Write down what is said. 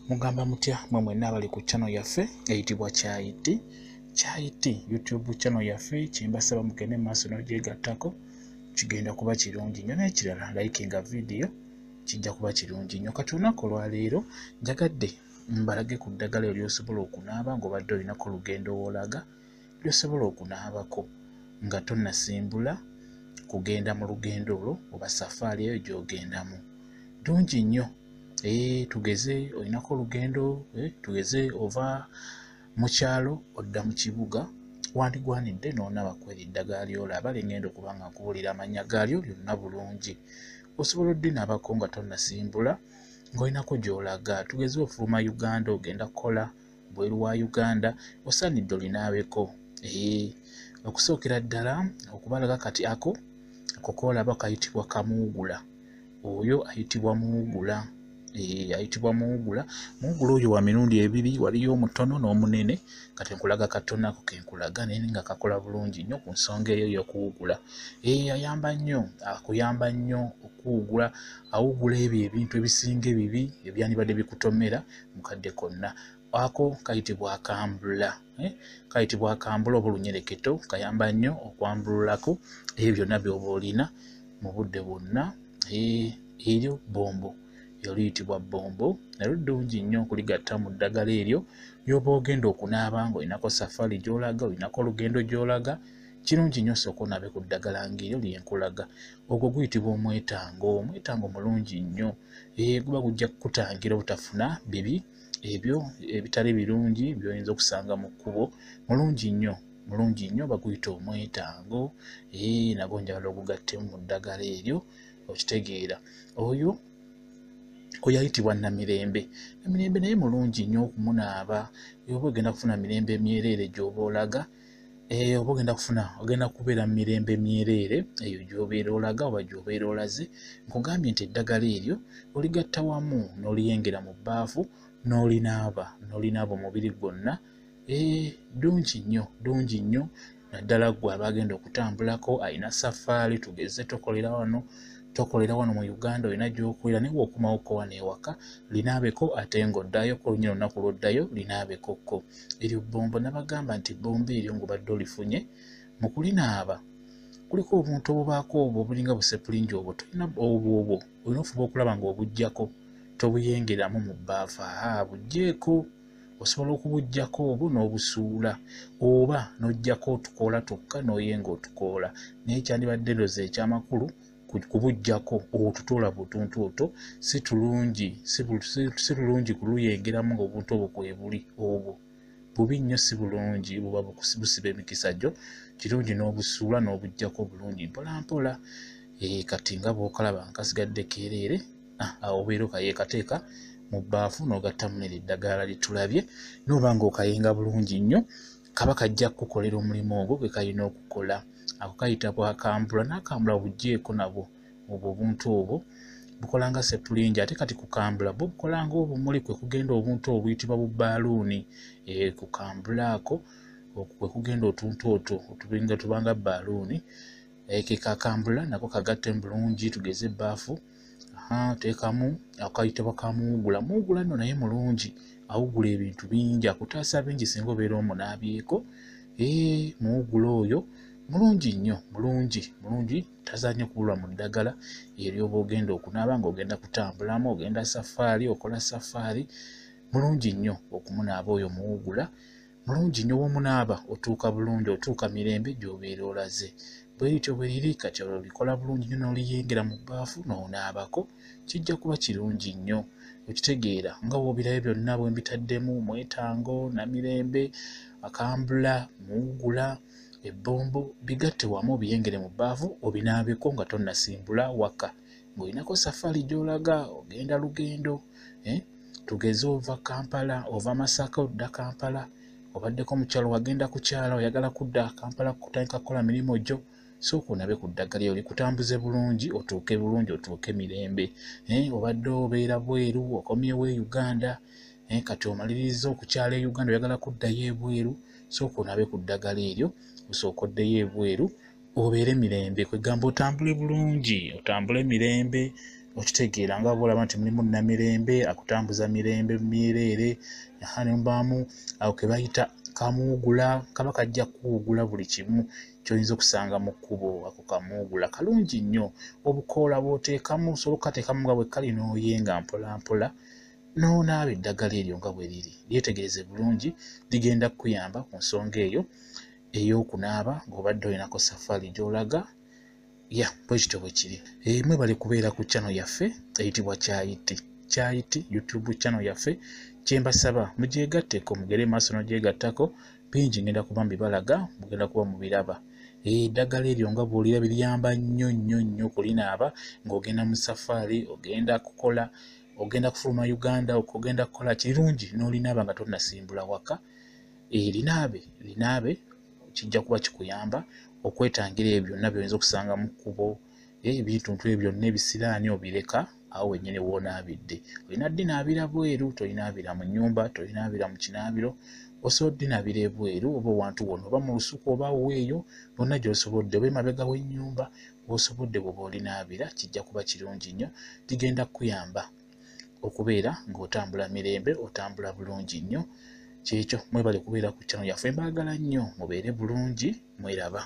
Mugamba mutya mwe mwenna abali ku channel yaffe eyitibwa Kyayiti YouTube channel yaffe kimbasaba mugende maaso n'ogyegattako kigenda kuba kirungi nnyo n'ekirala likinga video kijja kuba kirungi nnyo. Kati olunaku olwaleero njagadde mbalage ku ddagala eryosobola okunaaba ng'obadde olinako olugendo w'olaga lyosobola okunaabako nga tonnasimbula kugenda mu lugendo olwo oba safaari eyo gy'ogendamu. Ddungi nnyo. Tugeze olinako olugendo tugeze ova mu kyalo odda mu kibuga wandigwanidde n'onaaba kweri eddagala ly'olaba lingenda okuba nga nkubuulira amannya gaalyo lyonna bulungi. Osobola oddinaabako nga tonnasimbula ng'olinako gy'olaga. Tugeze ofuluma Uganda ogenda kukola bweru wa Uganda osaanidde olinaabeko. Okusookera ddala okubalaga kati ako koolaba kayitibwa kamuugula. Oyo ayitibwa muugula. Ayitibwa muugula. Muugula oyo wa mirundi ebiri, waliyo omutono n'omunene. Kati nkulaga katono ako kenkulaga naye nga kakola bulungi nnyo ku nsonga eyo y'okuwugula. Ayamba nnyo, akuyamba nnyo okuwugula. Awugula ebyo ebintu ebisinga ebibi ebyandibadde bikutomera mu kadde konna. Ako kayitibwa akambula. Kayitibwa akambula oba olunyereketo kayamba nnyo okwambululako ebyo byonna by'oba olina mu budde bwonna. Eryo bombo liyitibwa bombo nalyo ddungi nnyo okuligatta mu ddagala eryo ly'oba ogenda okunaaba ng'olinako safaari gy'olaga olinako olugendo gy'olaga. Kirungi nnyo sooka onaabe ku ddagala ng'eryo lyenkulaga. Ogwo guyitibwa omwetango. Omwetango mulungi nnyo. Guba gujja kukutangira obutafuna bibi ebyo ebitali birungi by'oyinza okusanga mu kkubo. Mulungi nnyo baguyita omwetango. Nagwo njagala ogugattemu mu ddagala eryo okitegeera. Oyo ayitibwa namirembe. Namirembe naye mulungi nnyo okumunaaba. Oba ogenda kufuna mirembe myereere gy'oba olaga, oba ogenda kubeera mu mirembe myereere eyo gy'obeera olaga oba gy'obeera olaze, nkugambye nti eddagala eryo oligatta wamu n'oliyengera mu bbaafu n'olinaaba omubiri gwonna. Ddungi nnyo naddala ggwe aba agenda okutambulako alina safaari tugeze tokolera wano mu Uganda olina gy'okolera naye bw'okomawoko wano ewaka linaabeko ate ng'oddayo olunyina olunaku lw'oddayo linaabekokko. Eryo bombo nabagamba nti bombo eryo ng'obadde olifunye mu kulinaaba kuliko obuntu obubaako obwo obulinga busepulingi obwo olina ofuba okulaba ng'obuggyako tobuyengeramu mu bbaafu. Buggyeeko. Osobola okubuggyako obwo n'obusuula oba n'oggyako otukoola twokka n'oyenga otukoola naye kyandibadde ndoza ekyamakulu kubuggyako otutoola butuntu otwo si tulungi kuluyengeramu ng'obuntu obwo kwebuli obwo bubi nnyo si bulungi buba busiba emikisa gyo. Kirungi n'obusuula n'obuggyako bulungi mpola mpola. Kati nga bw'okalaba nkasigadde keereere awo obeera okayeekateeka mu bbaafu n'ogattamu n'eddagala lye tulabye n'oba ng'okayenga bulungi nnyo kaba kajja kukolera omulimu ogwo gwe kalina okukola. Ako kayitibwa akambula. N'akambula buggyeko nabwo obwo obuntu obwo bukola nga sepulingi ate kati kukambula bwo bukola ng'obumuli kwe kugenda obuntu obuyitibwa bubbaaluuni. Kukambula ako kwe kugenda otuntu otwo tubanga bbaaluuni. Ke kakambula nako kagattemu bulungi tugeze ebbaafu. Teekamu akayitibwa kamuugula. Muugula nno naye mulungi awugula ebintu bingi akutaasa bingi singa obeera omunaabyeko. Muugula oyo mulungi nnyo mulungi tazaanye kubulwa mu ddagala eryoba ogenda okunaaba ng'ogenda kutambulamu ogenda safaari okola safaari. Mulungi nnyo okumunaaba oyo muwugula. Mulungi nnyo womunaaba otuuka bulungi otuuka mirembe gy'obeera olaze. Bwerityo bwe liri kati olikola bulungi nnyo n'oliyengera mu bbaafu n'onaabako kijja kuba kirungi nnyo. Okitegeera nga bw'obirayo byonna bwe mbitaddemu mwetango, namirembe, akambula, muwugula, ebbombo bigatte wamu obiyengere mu bbaafu obinaabeko nga tonnasimbula waka ng'olinako safaari gy'olaga ogenda lugendo. Tugeze ova Kampala ova Masaka odda Kampala obaddeko mu kyalo wagenda ku kyalo oyagala kudda Kampala kutandika kukola mirimu gyo sooka onaabe ku ddagala eryo likutambuze bulungi otuuke mirembe. Obadde obeera bweru okomyewo e Uganda kati omaliriza okukyala e Uganda oyagala kuddayo ebweru sooka onaabe ku ddagala eryo osooka oddeyo ebweru obeere mirembe kwegamba otambule bulungi otambule mirembe okitegeera nga bw'olaba nti mulimu Namirembe akutambuza mirembe mirere ne mubaamu ako ke bayita kamuugula kaba kajja kuwugula buli kimu ky'oyinza okusanga mu kkubo. Ako kamuugula kalungi nnyo, obukoola bw'oteekamu osobola okukateekamu nga bwe kali n'oyenga mpola mpola n'onaaba eddagala eryo nga bwe liri. Lyetegereze bulungi, ligenda kukuyamba ku nsonga eyo ey'okunaaba ng'obadde olinako safaari gy'olaga. Bwe kityo bwe kiri. Mwebale kubeera ku channel yaffe eyitibwa Kyayiti YouTube channel yaffe. Kye mbasaba mugyegatteko, mugere maaso n'ogyegattako, bingi ngenda kuba mbibalaga, mugenda kuba mubiraba. Eddagala eryo nga bw'olira liyamba nnyo kulinaaba ng'ogenda mu safaari, ogenda kukola, ogenda kufuluma Uganda, ogenda kukola kirungi n'olinaaba nga tonnasimbula waka. Linaabe kijja kuba kikuyamba okwetangira ebyo byonna by'oyinza okusanga mu kkubo, ebintu ebyo byonna ebisiraani obireka awo wennyini w'onaabidde. Olina ddinaabira bweru, tolinaabira mu nnyumba, tolinaabira mu kinaabiro, osobola ddinaabira ebweru oba owantu wonna oba mu lusuku oba weeyo bonna gy'osobodde, oba emabega w'ennyumba w'osobodde bw'oba olinaabira. Kijja kuba kirungi nnyo, ligenda kukuyamba okubeera ng'otambula mirembe, otambula bulungi nnyo. Kyekyo mwebale kubeera ku channel yaffe, mbaagala nnyo, mubeere bulungi, mweraba.